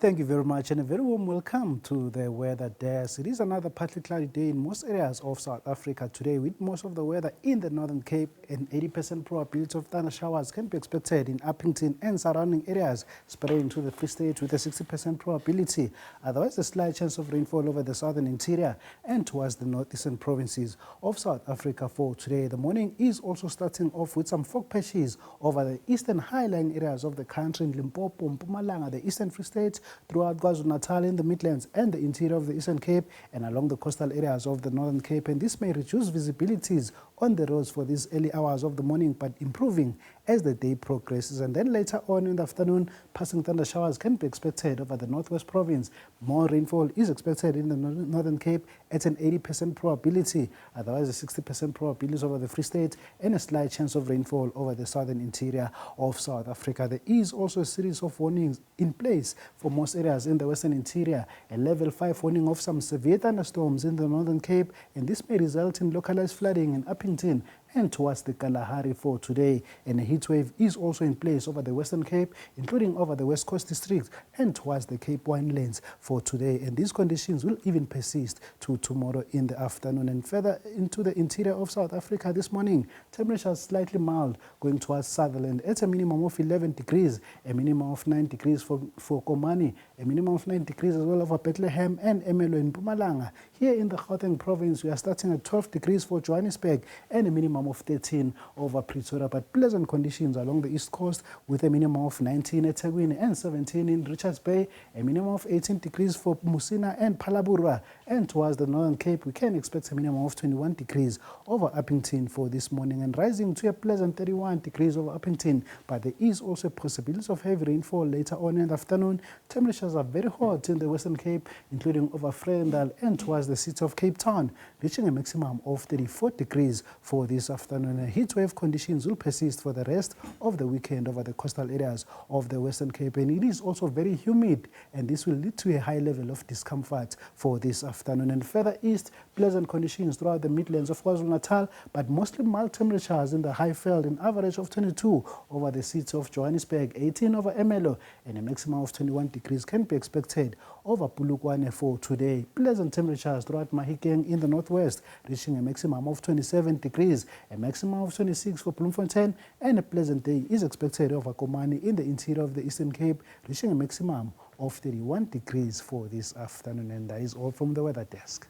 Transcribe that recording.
Thank you very much and a very warm welcome to the weather desk. It is another partly cloudy day in most areas of South Africa today, with most of the weather in the Northern Cape. An 80% probability of thunder showers can be expected in Uppington and surrounding areas, spreading to the Free State with a 60% probability. Otherwise, a slight chance of rainfall over the southern interior and towards the northeastern provinces of South Africa for today. The morning is also starting off with some fog patches over the eastern highline areas of the country in Limpopo, Mpumalanga, the eastern Free State, throughout KwaZulu-Natal in the Midlands and the interior of the Eastern Cape and along the coastal areas of the Northern Cape. And this may reduce visibilities on the roads for these early hours of the morning, but improving as the day progresses. And then later on in the afternoon, passing thunder showers can be expected over the Northwest Province. More rainfall is expected in the Northern Cape at an 80% probability, otherwise a 60% probability over the Free State, and a slight chance of rainfall over the southern interior of South Africa. There is also a series of warnings in place for most areas in the western interior. A level 5 warning of some severe thunderstorms in the Northern Cape, and this may result in localized flooding in Uppington and towards the Kalahari for today. And a heat wave is also in place over the Western Cape, including over the West Coast District and towards the Cape Winelands for today. And these conditions will even persist to tomorrow in the afternoon. And further into the interior of South Africa this morning, temperatures slightly mild going towards Sutherland at a minimum of 11 degrees, a minimum of 9 degrees for Komani, a minimum of 9 degrees as well over Bethlehem and Emelo in Mpumalanga. Here in the Gauteng province, we are starting at 12 degrees for Johannesburg and a minimum of 13 over Pretoria, but pleasant conditions along the east coast with a minimum of 19 at eThekwini and 17 in Richards Bay, a minimum of 18 degrees for Musina and Phalaborwa, and towards the Northern Cape we can expect a minimum of 21 degrees over Uppington for this morning, and rising to a pleasant 31 degrees over Uppington. But there is also a possibility of heavy rainfall later on in the afternoon. Temperatures are very hot in the Western Cape, including over Vredendal and towards the city of Cape Town, reaching a maximum of 34 degrees for this afternoon. And heat wave conditions will persist for the rest of the weekend over the coastal areas of the Western Cape. And it is also very humid, and this will lead to a high level of discomfort for this afternoon. And further east, pleasant conditions throughout the Midlands of KwaZulu-Natal, but mostly mild temperatures in the Highveld, an average of 22 over the city of Johannesburg, 18 over Emelo, and a maximum of 21 degrees can be expected over Polokwane for today. Pleasant temperatures throughout Mahikeng in the northwest, reaching a maximum of 27 degrees, a maximum of 26 for Bloemfontein, and a pleasant day is expected over Komani in the interior of the Eastern Cape, reaching a maximum of 31 degrees for this afternoon. And that is all from the weather desk.